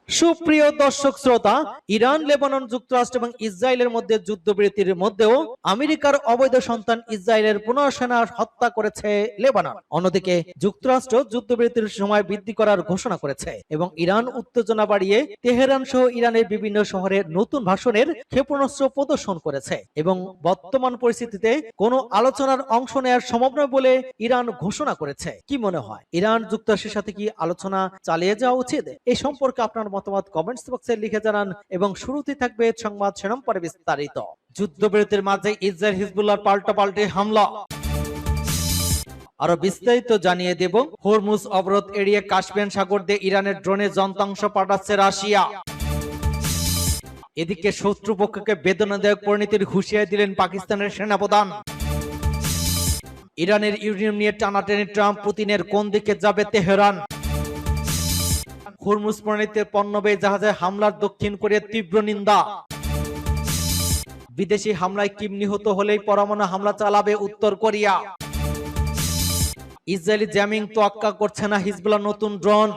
সুপ্রিয় দর্শক শ্রোতা, ইরান, লেবানন, যুক্তরাষ্ট্র এবং ইসরায়েলের মধ্যে যুদ্ধবিরতির মধ্যেও আমেরিকার অবৈধ সন্তান ইসরায়েলের 15 সেনা হত্যা করেছে লেবানন। অন্যদিকে যুক্তরাষ্ট্র যুদ্ধবিরতির সময় বৃদ্ধি করার ঘোষণা করেছে এবং ইরান উত্তেজনা বাড়িয়ে তেহরান সহ ইরানের বিভিন্ন শহরে নতুন ভাষণের ক্ষেপণাস্ত্র প্রদর্শন করেছে এবং বর্তমান পরিস্থিতিতে কোনো আলোচনার অংশ নেওয়ার সম্ভব নয় বলে ইরান ঘোষণা করেছে। কি মনে হয়, ইরান যুক্তরাষ্ট্রের সাথে কি আলোচনা চালিয়ে যাওয়া উচিত? এই সম্পর্কে আপনার মতামত কমেন্টস বক্সে লিখে জানান এবং শুরুতেই থাকবে সংবাদ শিরোনাম পরে বিস্তারিত। যুদ্ধবিরতির মাঝে ইসরায়েল হিজবুল্লাহর পাল্টাপাল্টি হামলা, আরো বিস্তারিত জানিয়ে দেব। হরমুজ অবরোধ এড়িয়ে কাস্পিয়ান সাগর দিয়ে ইরানের ড্রোনে যন্ত্রাংশ পাঠাচ্ছে রাশিয়া। এদিকে শত্রুপক্ষকে বেদনাদায়ক পরিণতির হুঁশিয়ারি দিলেন পাকিস্তানের সেনাপ্রধান। ইরানের ইউরেনিয়াম নিয়ে টানাটানি ট্রাম্প, পুতিনের কোন দিকে যাবে তেহরান। হরমুজ প্রণালীতে পণ্যবাহী জাহাজে হামলার দক্ষিণ কোরিয়ার তীব্র নিন্দা। বিদেশি হামলায় কিম নিহত হলেই পরমাণু হামলা চালাবে উত্তর কোরিয়া। ইসরায়েলি জ্যামিং তোয়াক্কা করছে না হিজবুল্লাহ নতুন ড্রোন।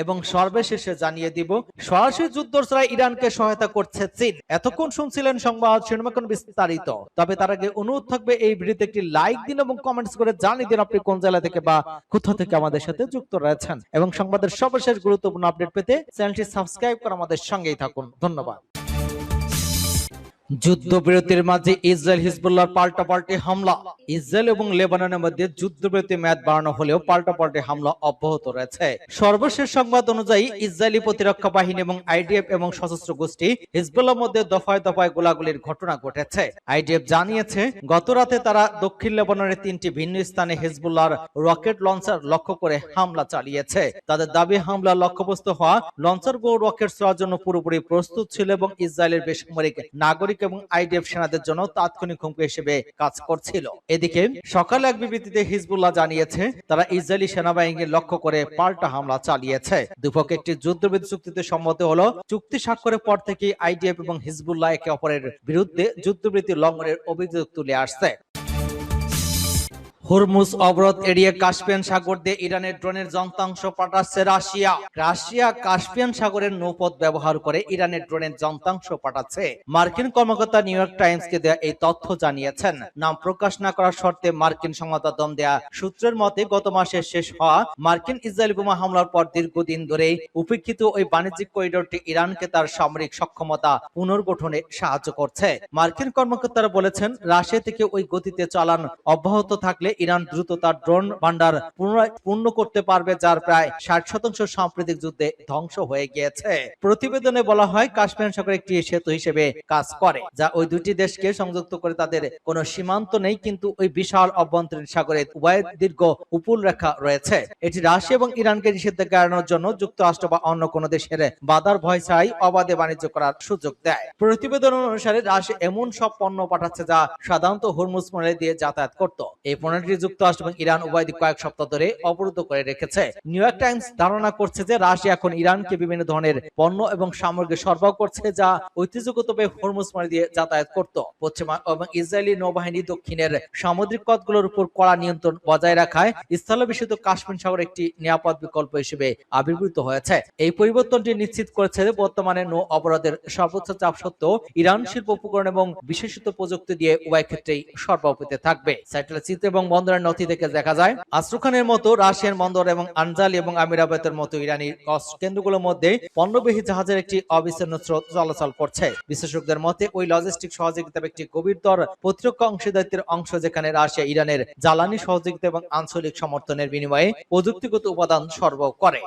এবং সর্বশেষে জানিয়ে দিব, সরাসরি যুদ্ধ ছাড়া ইরানকে সহায়তা করছে চীন। এতক্ষণ শুনছিলেন সংবাদ শিরোনাম বিস্তারিত। তবে তার আগে অনুরোধ থাকবে এই ভিডিওতে একটি লাইক দিন এবং কমেন্টস করে জানিয়ে দিন আপনি কোন জেলা থেকে বা কোথা থেকে আমাদের সাথে যুক্ত রয়েছেন এবং সংবাদের সর্বশেষ গুরুত্বপূর্ণ আপডেট পেতে চ্যানেলটি সাবস্ক্রাইব করে আমাদের সঙ্গেই থাকুন। ধন্যবাদ। যুদ্ধবিরতির মাঝে ইসরায়েল হিজবুল্লাহর পাল্টাপাল্টি হামলা। ইসরায়েল এবং লেবাননের মধ্যে যুদ্ধবিরতি মেয়াদ বাড়ানো হলেও পাল্টাপাল্টি হামলা অব্যাহত রয়েছে। সর্বশেষ সংবাদ অনুযায়ী ইসরায়েলি প্রতিরক্ষা বাহিনী এবং আইডিএফ এবং সশস্ত্র গোষ্ঠী হিজবুল্লাহর মধ্যে দফায় দফায় গোলাগুলির ঘটনা ঘটেছে। আইডিএফ জানিয়েছে গত রাতে তারা দক্ষিণ লেবাননের 3টি ভিন্ন স্থানে হিজবুল্লাহর রকেট লঞ্চার লক্ষ্য করে হামলা চালিয়েছে। তাদের দাবি, হামলার লক্ষ্যবস্তু হওয়া লঞ্চারগুলো রকেট ছোড়ার জন্য পুরোপুরি প্রস্তুত ছিল এবং ইসরায়েলের বেসামরিক নাগরিক এবং আইডিএফ সেনাদের জন্য তাৎক্ষণিক হুমকি হিসেবে কাজ করছিল। এদিকে সকালে এক বিবৃতিতে হিজবুল্লাহ জানিয়েছে তারা ইসরায়েলি সেনাবাহিনীকে লক্ষ্য করে পাল্টা হামলা চালিয়েছে। দুপক্ষ একটি যুদ্ধবিরতি চুক্তিতে সম্মত হলো। চুক্তি স্বাক্ষরের পর থেকে আইডিএফ এবং হিজবুল্লাহ একে অপরের বিরুদ্ধে যুদ্ধবিরতি লঙ্ঘনের অভিযোগ তুলে আসছে। হরমুজ অবরোধ এড়িয়ে কাস্পিয়ান সাগর দিয়ে ইরানের ড্রোনের যন্ত্রাংশ পাঠাচ্ছে রাশিয়া। রাশিয়া কাস্পিয়ান সাগরের নৌপথ ব্যবহার করে ইরানের ড্রোনের যন্ত্রাংশ পাঠাচ্ছে। মার্কিন কর্মকর্তা নিউ ইয়র্ক টাইমসকে দেয়া এই তথ্য জানিয়েছেন। নাম প্রকাশ না করার শর্তে মার্কিন সংবাদ মাধ্যম দেয়া সূত্রের মতে গত মাসে শেষ হওয়া মার্কিন ইসরায়েল বোমা হামলার পর দীর্ঘদিন ধরে উপেক্ষিত ওই বাণিজ্যিক করিডোরটি ইরানকে তার সামরিক সক্ষমতা পুনর্গঠনে সাহায্য করছে। মার্কিন কর্মকর্তারা বলেছেন রাশিয়া থেকে ওই গতিতে চালান অব্যাহত থাকলে ইরান দ্রুত তার ড্রোন ভান্ডার পুনরায় পূর্ণ করতে পারবে, যার প্রায় 60% সাম্প্রতিক যুদ্ধে ধ্বংস হয়ে গিয়েছে। প্রতিবেদনে বলা হয় কাস্পিয়ান সাগর একটি সেতু হিসেবে কাজ করে, যা ওই দুটি দেশকে সংযুক্ত করে। তাদের কোনো সীমান্ত নেই, কিন্তু ওই বিশাল অভ্যন্তরীণ সাগরে উভয় দীর্ঘ উপকূল রেখা রয়েছে। এটি রাশিয়া এবং ইরানকে নিষেধাজ্ঞা এড়ানোর জন্য যুক্তরাষ্ট্র বা অন্য কোনো দেশের বাধার ভয় ছাড়াই অবাধে বাণিজ্য করার সুযোগ দেয়। প্রতিবেদন অনুসারে রাশিয়া এমন সব পণ্য পাঠাচ্ছে যা সাধারণত হরমুজ প্রণালী দিয়ে যাতায়াত করত। এই প্রণালী যুক্তরাষ্ট্র এবং ইরান উভয় দিক কয়েক সপ্তাহ ধরে অবরুদ্ধ করে রেখেছে। নিউ ইয়র্ক টাইমস ধারণা করছে যে রাশিয়া এখন ইরানকে বিভিন্ন ধরনের পণ্য এবং সামগ্রী সরবরাহ করছে যা ঐতিহ্যগতভাবে হরমুজ প্রণালী দিয়ে যাতায়াত করত। পশ্চিমা এবং ইসরায়েলি নৌবাহিনী দক্ষিণের সামুদ্রিক পথগুলোর উপর কড়া নিয়ন্ত্রণ বজায় রাখায় স্থলবেষ্টিত কাস্পিয়ান সাগর একটি নিরাপদ বিকল্প হিসেবে আবির্ভূত হয়েছে। এই পরিবর্তনটি নিশ্চিত করেছে যে বর্তমানে নৌ অবরোধের সর্বোচ্চ চাপ সত্ত্বেও ইরান শিল্প উপকরণ এবং বিশেষিত প্রযুক্তি দিয়ে উভয় ক্ষেত্রেই সরবরাহ পেতে থাকবে। স্যাটেলাইট চিত্র এবং বন্দরের নথি থেকে দেখা যায় আস্ট্রুখানের মতো রাশিয়ান বন্দর এবং আনজালি এবং আমিরাবাতের মতো ইরানি কেন্দ্রগুলোর মধ্যে পণ্যবাহী জাহাজের একটি অবিচ্ছিন্ন স্রোত চলাচল করছে। বিশেষজ্ঞদের মতে ওই লজিস্টিক সহযোগিতা একটি গভীরতর প্রতিরক্ষা অংশীদারিত্বের অংশ, যেখানে রাশিয়া ইরানের জ্বালানি সহযোগিতা এবং আঞ্চলিক সমর্থনের বিনিময়ে প্রযুক্তিগত উপাদান সরবরাহ করে।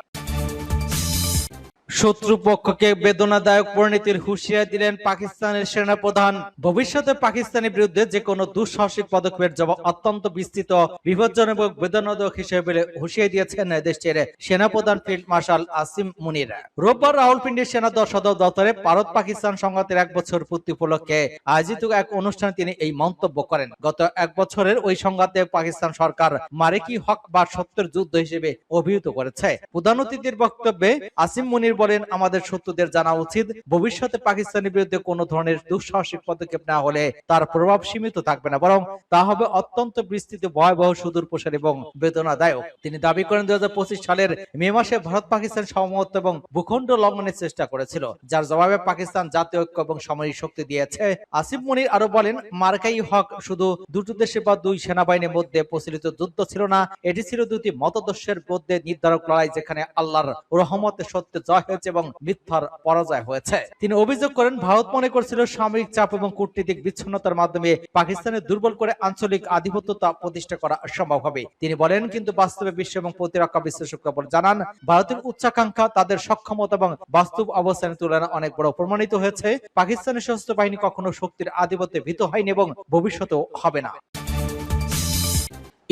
শত্রুপক্ষকে বেদনাদায়ক পরিণতির হুঁশিয়ারি দিলেন পাকিস্তানের সেনাপ্রধান। ভবিষ্যতে পাকিস্তানের বিরুদ্ধে যে কোনো দুঃসাহসিক পদক্ষেপের জবাব অত্যন্ত বিস্তৃত, বিপজ্জনক এবং বেদনাদায়ক হিসেবে বলে হুঁশিয়ারি দিয়েছেন দেশটির সেনাপ্রধান ফিল্ড মার্শাল আসিম মুনির। রোববার রাওয়ালপিন্ডির সেনা সদর দপ্তরে ভারত পাকিস্তান সংঘাতের 1 বছর পূর্তি উপলক্ষে আয়োজিত এক অনুষ্ঠানে তিনি এই মন্তব্য করেন। গত 1 বছরের ওই সংঘাতে পাকিস্তান সরকার মারে কি হক বা সত্যের যুদ্ধ হিসেবে অভিহিত করেছে। প্রধান অতিথির বক্তব্যে আসিম মুনির বলেন, আমাদের শত্রুদের জানা উচিত ভবিষ্যতে পাকিস্তানের বিরুদ্ধে কোনো ধরনের দুঃসাহসিক পদক্ষেপ না হলে তার প্রভাব সীমিত থাকবে না, বরং তা হবে অত্যন্ত বিস্তৃত, ভয়াবহ, সুদূরপ্রসারী এবং বেদনাদায়ক। তিনি দাবি করেন 2025 সালের মে মাসে ভারত পাকিস্তান সমমত এবং ভূখণ্ড লঙ্ঘনের চেষ্টা করেছিল, যার জবাবে পাকিস্তান জাতীয় ঐক্য এবং সামরিক শক্তি দিয়েছে। আসিফ মনির আরো বলেন, মার্কাই হক শুধু দুটো দেশে বা দুই সেনাবাহিনীর মধ্যে প্রচলিত যুদ্ধ ছিল না, এটি ছিল দুটি মতাদর্শের মধ্যে নির্ধারক লড়াই, যেখানে আল্লাহর রহমতে সত্য জয় হয়েছে এবং মিথ্যার পরাজয় হয়েছে। তিনি অভিযোগ করেন, ভারত মনে করছিল সামরিক চাপ এবং কূটনীতিক বিচ্ছিন্নতার মাধ্যমে পাকিস্তানের দুর্বল করে আঞ্চলিক আধিপত্যতা প্রতিষ্ঠা করা সম্ভব হবে। তিনি বলেন, কিন্তু বাস্তবে বিশ্ব এবং প্রতিরক্ষা বিশ্লেষকরা জানান, ভারতের উচ্চাকাঙ্ক্ষা তাদের সক্ষমতা এবং বাস্তব অবস্থানের তুলনায় অনেক বড় প্রমাণিত হয়েছে। পাকিস্তানের সশস্ত্র বাহিনী কখনো শক্তির আধিপত্যে ভীত হয়নি এবং ভবিষ্যতেও হবে না।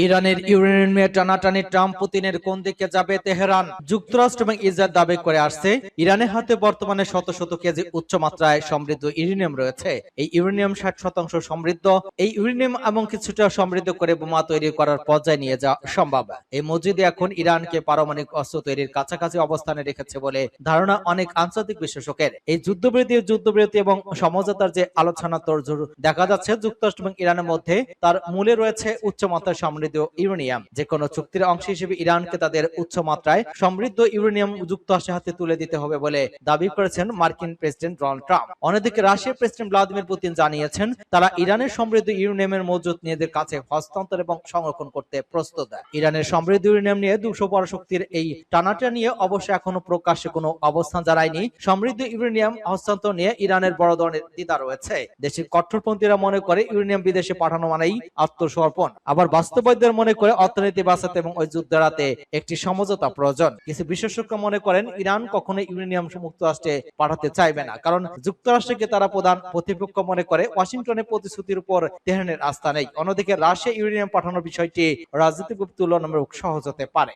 ইরানের ইউরেনিয়াম নিয়ে টানাটানি, ট্রাম্প পুতিনের কোন দিকে যাবে তেহরান? যুক্তরাষ্ট্র এবং ইসরায়েল দাবি করে আসছে, ইরানের হাতে বর্তমানে শত শত কেজি উচ্চ মাত্রায় সমৃদ্ধ ইউরেনিয়াম রয়েছে। এই ইউরেনিয়াম 60% সমৃদ্ধ। এই ইউরেনিয়াম এবং কিছুটা সমৃদ্ধ করে বোমা তৈরি করার পর্যায়ে নিয়ে যাওয়া সম্ভব। এই মসজিদে এখন ইরানকে পারমাণবিক অস্ত্র তৈরির কাছাকাছি অবস্থানে রেখেছে বলে ধারণা অনেক আন্তর্জাতিক বিশ্লেষকের। এই যুদ্ধবিরতি এবং সমঝোতার যে আলোচনা তোড়জোড় দেখা যাচ্ছে যুক্তরাষ্ট্র এবং ইরানের মধ্যে, তার মূলে রয়েছে উচ্চমাত্রায় সমৃদ্ধ ইউরেনিয়াম। যে কোনো চুক্তির অংশ হিসেবে ইরানকে তাদের উচ্চ মাত্রায় সমৃদ্ধ ইউরেনিয়াম যুক্তরাষ্ট্রের হাতে তুলে দিতে হবে বলে দাবি করেছেন মার্কিন প্রেসিডেন্ট ডোনাল্ড ট্রাম্প। অন্যদিকে রাশিয়ার প্রেসিডেন্ট ভ্লাদিমির পুতিন জানিয়েছেন, তারা ইরানের সমৃদ্ধ ইউরেনিয়ামের মজুদ নিজেদের কাছে হস্তান্তর এবং সংরক্ষণ করতে প্রস্তুত। ইরানের সমৃদ্ধ ইউরেনিয়াম নিয়ে 200 পরশক্তির এই টানাটা নিয়ে অবশ্য এখনো প্রকাশ্যে কোনো অবস্থান জানায়নি। সমৃদ্ধ ইউরেনিয়াম হস্তান্তর নিয়ে ইরানের বড় ধরনের দ্বিধা রয়েছে। দেশের কট্টরপন্থীরা মনে করে ইউরেনিয়াম বিদেশে পাঠানো মানেই আত্মসমর্পণ, আবার বাস্তববাদীরা মনে করে অর্থনীতি বাঁচাতে এবং ওই যুদ্ধ এড়াতে একটি সমঝোতা প্রয়োজন। কিছু বিশেষজ্ঞ মনে করেন, ইরান কখনো ইউরেনিয়াম যুক্তরাষ্ট্রে পাঠাতে চাইবে না, কারণ যুক্তরাষ্ট্রকে তারা প্রধান প্রতিপক্ষ মনে করে। ওয়াশিংটনের প্রতিশ্রুতির উপর তেহরানের আস্থা নেই। অন্যদিকে রাশিয়া ইউরেনিয়াম পাঠানোর বিষয়টি রাজনৈতিক তুলনামূলক সহজ হতে পারে।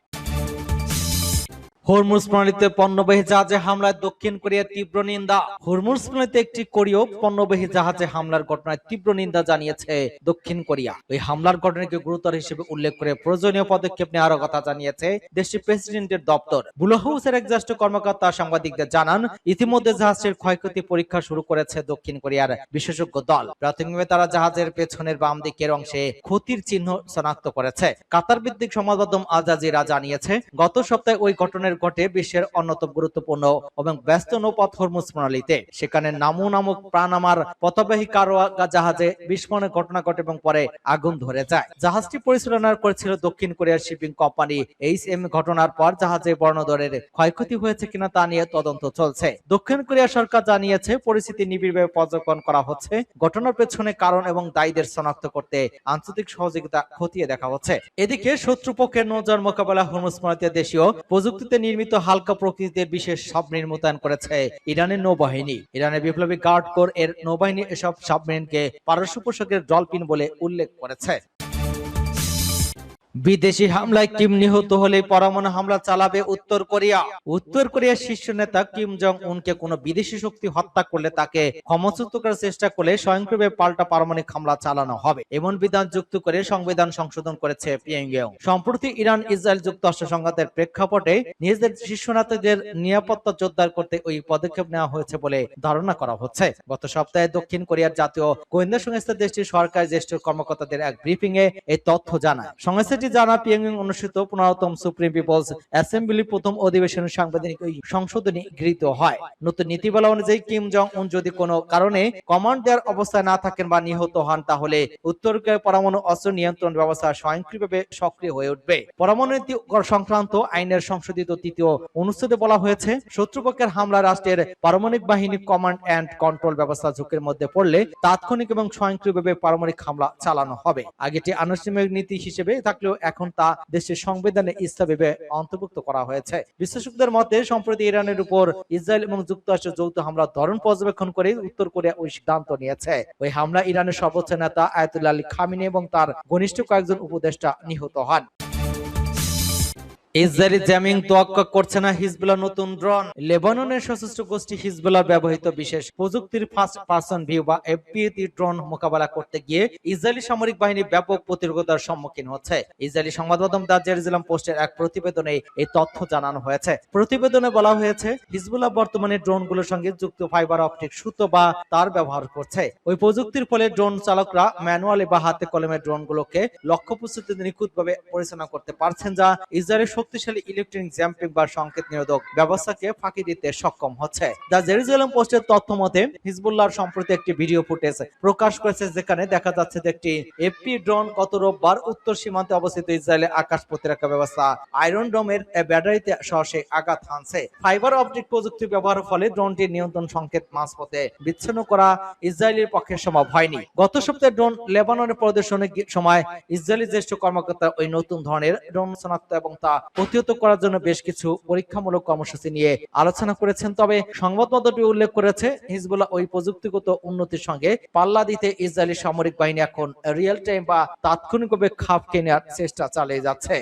হরমুজ প্রণালীতে পণ্যবাহী জাহাজে হামলায় দক্ষিণ কোরিয়ার তীব্র নিন্দা। হরমুজ প্রণালীতে একটি কোরীয় পণ্যবাহী জাহাজে হামলার ঘটনায় তীব্র নিন্দা জানিয়েছে দক্ষিণ কোরিয়া। ওই হামলার ঘটনাকে গুরুতর হিসেবে উল্লেখ করে প্রয়োজনীয় পদক্ষেপ নেওয়ার কথা জানিয়েছে দেশটির প্রেসিডেন্টের দপ্তর। ব্লু হাউসের এক জ্যেষ্ঠ কর্মকর্তা সাংবাদিকদের জানান, ইতিমধ্যে জাহাজের ক্ষয়ক্ষতি পরীক্ষা শুরু করেছে দক্ষিণ কোরিয়ার বিশেষজ্ঞ দল। প্রাথমিকভাবে তারা জাহাজের পেছনের বাম দিকের অংশে ক্ষতির চিহ্ন শনাক্ত করেছে। কাতার ভিত্তিক সংবাদ মাধ্যম আল জাজিরা জানিয়েছে, গত সপ্তাহে ওই ঘটনার ঘটে বিশ্বের অন্যতম গুরুত্বপূর্ণ এবং ব্যস্ত নৌপথ হরমুজ প্রণালীতে। সেখানে নামু নামক প্রাণামার পথবাহী কারওয়া জাহাজে বিস্ফোরণের ঘটনা ঘটে এবং পরে আগুন ধরে যায়। জাহাজটি পরিচালনা করেছিল দক্ষিণ কোরিয়ার শিপিং কোম্পানি HM। ঘটনার পর জাহাজে বড় ধরনের ক্ষয়ক্ষতি হয়েছে কিনা তা নিয়ে তদন্ত চলছে। দক্ষিণ কোরিয়া সরকার জানিয়েছে, পরিস্থিতি নিবিড়ভাবে পর্যবেক্ষণ করা হচ্ছে। ঘটনার পেছনে কারণ এবং দায়ীদের শনাক্ত করতে আন্তর্জাতিক সহযোগিতা খতিয়ে দেখা হচ্ছে। এদিকে শত্রুপক্ষের নৌযান মোকাবেলা হরমুজ প্রণালীতে দেশীয় প্রযুক্তিতে নির্মিত হালকা প্রকৃতির বিশেষ সাবমেরিন মোতায়েন করেছে ইরানের নৌবাহিনী। ইরানের বিপ্লবী গার্ড কোর এর নৌবাহিনী এসব সাবমেরিনকে পারস্য পোশাকের ডলফিন বলে উল্লেখ করেছে। বিদেশি হামলায় কিম নিহত হলে পরমাণু হামলা চালাবে উত্তর কোরিয়া। উত্তর কোরিয়ার শীর্ষ নেতা কিম জং উনকে কোনো বিদেশি শক্তি হত্যা করলে তাকে ক্ষমতাচ্যুত করার চেষ্টা করলে স্বয়ংক্রিয়ভাবে পাল্টা পারমাণবিক হামলা চালানো হবে, এমন বিধান যুক্ত করে সংবিধান সংশোধন করেছে পিয়ংইয়ং। সম্প্রতি ইরান ইসরায়েল যুক্তরাষ্ট্র সংঘাতের প্রেক্ষাপটে নিজেদের শীর্ষ নেতাদের নিরাপত্তা জোরদার করতে ওই পদক্ষেপ নেওয়া হয়েছে বলে ধারণা করা হচ্ছে। গত সপ্তাহে দক্ষিণ কোরিয়ার জাতীয় গোয়েন্দা সংস্থা দেশটির সরকারি জ্যেষ্ঠ কর্মকর্তাদের এক ব্রিফিং এ এই তথ্য জানায়। সংস্থাটি জানা, পিয়ংইয়ং অনুষ্ঠিত 15তম সুপ্রিম পিপলস অ্যাসেম্বলির প্রথম অধিবেশনে সাংবিধানিক ওই সংশোধনী গৃহীত হয়। নতুন নীতিমালা অনুযায়ী কিম জং উন যদি কোনো কারণে কমান্ড দেওয়ার অবস্থায় না থাকেন বা নিহত হন, তাহলে উত্তর কোরিয়ার পরমাণু অস্ত্র নিয়ন্ত্রণ ব্যবস্থা স্বয়ংক্রিয়ভাবে সক্রিয় হয়ে উঠবে। পরমাণু নীতি সংক্রান্ত আইনের সংশোধিত 3য় অনুচ্ছেদে বলা হয়েছে, শত্রুপক্ষের হামলা রাষ্ট্রের পারমাণবিক বাহিনী কমান্ড অ্যান্ড কন্ট্রোল ব্যবস্থা ঝুঁকির মধ্যে পড়লে তাৎক্ষণিক এবং স্বয়ংক্রিয়ভাবে পারমাণবিক হামলা চালানো হবে। আগে এটি আনুষ্ঠানিক নীতি হিসেবে থাকলেও এখন তা দেশের সংবিধানে ইসলামভাবে অন্তর্ভুক্ত করা হয়েছে। বিশ্লেষকদের মতে, সম্প্রতি ইরানের উপর ইসরায়েল এবং যুক্তরাষ্ট্রের যৌথ হামলার ধরন পর্যবেক্ষণ করে উত্তর কোরিয়া ওই সিদ্ধান্ত নিয়েছে। ওই হামলা ইরানের সর্বোচ্চ নেতা আয়াতুল্লাহ আলী খামেনি এবং তার ঘনিষ্ঠ কয়েকজন উপদেষ্টা নিহত হন। ইসরায়েলি জ্যামিং তোয়াক্কা করছে না হিজবুল্লাহ নতুন ড্রোন। লেবাননের সশস্ত্র গোষ্ঠী হিজবুল্লাহ ব্যবহৃত বিশেষ প্রযুক্তির ফার্স্ট পারসন ভিউ বা এফপিভি ড্রোন মোকাবেলা করতে গিয়ে ইসরায়েলি সামরিক বাহিনী ব্যাপক প্রতিরোধের সম্মুখীন হচ্ছে। ইসরায়েলি সংবাদ মাধ্যম দ্য জেরুজালেম পোস্টের এক প্রতিবেদনে এই তথ্য জানানো হয়েছে। প্রতিবেদনে বলা হয়েছে, হিজবুল্লাহ বর্তমানে ড্রোনগুলোর সঙ্গে যুক্ত ফাইবার অপটিক সুতো বা তার ব্যবহার করছে। ওই প্রযুক্তির ফলে ড্রোন চালকরা ম্যানুয়ালি বা হাতে কলমে ড্রোনগুলোকে লক্ষ্যবস্তুতে নিখুঁতভাবে পরিচালনা করতে পারছেন, যা ইসরায়েলের শক্তিশালী ইলেকট্রনিক জ্যাম্পিং বা সংকেত নিরোধক ব্যবস্থাকে ফাঁকি দিতে সক্ষম হচ্ছে। দ্য জেরুজালেম পোস্টের তথ্য মতে, হিজবুল্লাহর সম্প্রতি একটি ভিডিও ফুটেজ প্রকাশ করেছে, যেখানে দেখা যাচ্ছে যে একটি এফপি ড্রোন গত রোববার উত্তর সীমান্তে অবস্থিত ইসরায়েলের আকাশ প্রতিরক্ষা ব্যবস্থা আয়রন ডোমের ব্যাটারিতে সরাসরি আঘাত হানছে। ফাইবার অপটিক প্রযুক্তি ব্যবহারের ফলে ড্রোনটির নিয়ন্ত্রণ সংকেত মাঝপথে বিচ্ছিন্ন করা ইসরায়েলের পক্ষে সম্ভব হয়নি। গত সপ্তাহে ড্রোন লেবাননের প্রদর্শনের সময় ইসরায়েলি জ্যেষ্ঠ কর্মকর্তা ওই নতুন ধরনের ড্রোন শনাক্ত এবং তা প্রতিহত করার জন্য বেশ কিছু পরীক্ষামূলক কর্মসূচি নিয়ে আলোচনা করেছেন। তবে সংবাদপত্রটি উল্লেখ করেছে, হিজবুল্লাহ ওই প্রযুক্তিগত উন্নতির সঙ্গে পাল্লা দিতে ইসরায়েলি সামরিক বাহিনী এখন রিয়েল টাইম বা তাৎক্ষণিকভাবে খাপ খেয়ে নেওয়ার চেষ্টা চালিয়ে যাচ্ছে।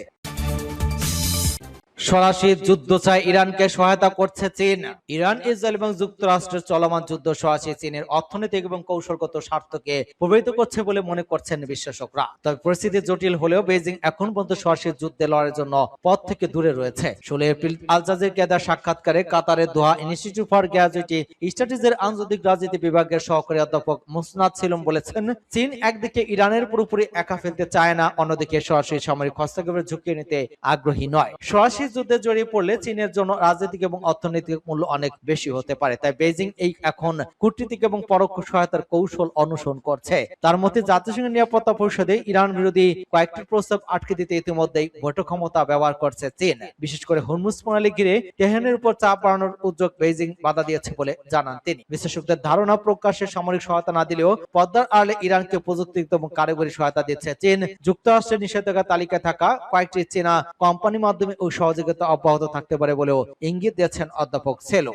সরাসরি যুদ্ধ চায় ইরানকে সহায়তা করছে চীন। ইরান, ইসরায়েল এবং যুক্তরাষ্ট্রের চলমান যুদ্ধ সরাসরি চীনের অর্থনৈতিক এবং কৌশলগত স্বার্থকে প্রভাবিত করছে বলে মনে করছেন বিশ্লেষকরা। তবে পরিস্থিতি জটিল হলেও বেইজিং এখন পর্যন্ত সরাসরি যুদ্ধে লড়ার জন্য পথ থেকে দূরে রয়েছে। 16 এপ্রিল আল জাজিরাকে দেওয়া সাক্ষাৎকারে কাতারের দোহা ইনস্টিটিউট ফর গ্র্যাজুয়েটি স্টাডিজের আন্তর্জাতিক রাজনীতি বিভাগের সহকারী অধ্যাপক মুসনাদ সিলম বলেছেন, চীন একদিকে ইরানের পুরোপুরি একা ফেলতে চায় না, অন্যদিকে সরাসরি সামরিক হস্তক্ষেপের ঝুঁকি নিতে আগ্রহী নয়। সরাসরি যুদ্ধে জড়িয়ে পড়লে চীনের জন্য রাজনৈতিক এবং অর্থনৈতিক মূল্য অনেক বেশি হতে পারে। তাই বেইজিং এই এখন কূটনীতিক এবং পরোক্ষ সহায়তার কৌশল অনুসরণ করছে। তার মতে, জাতিসংঘ নিরাপত্তা পরিষদে ইরান বিরোধী কয়েকটি প্রস্তাব আটকে দিতে ইতিমধ্যেই ভেটো ক্ষমতা ব্যবহার করছে চীন। বিশেষ করে হরমুজ প্রণালী ঘিরে তেহরানের উপর চাপ বাড়ানোর উদ্যোগ বেইজিং বাধা দিয়েছে বলে জানান তিনি। বিশেষজ্ঞদের ধারণা, প্রকাশ্যে সামরিক সহায়তা না দিলেও পদ্মার আড়ালে ইরানকে প্রযুক্তিগত এবং কারিগরি সহায়তা দিচ্ছে চীন। যুক্তরাষ্ট্রের নিষেধাজ্ঞা তালিকায় থাকা কয়েকটি চীনা কোম্পানির মাধ্যমে ওই সহযোগিতা অব্যাহত থাকতে পারে বলেও ইঙ্গিত দিয়েছেন অধ্যাপক সেলো।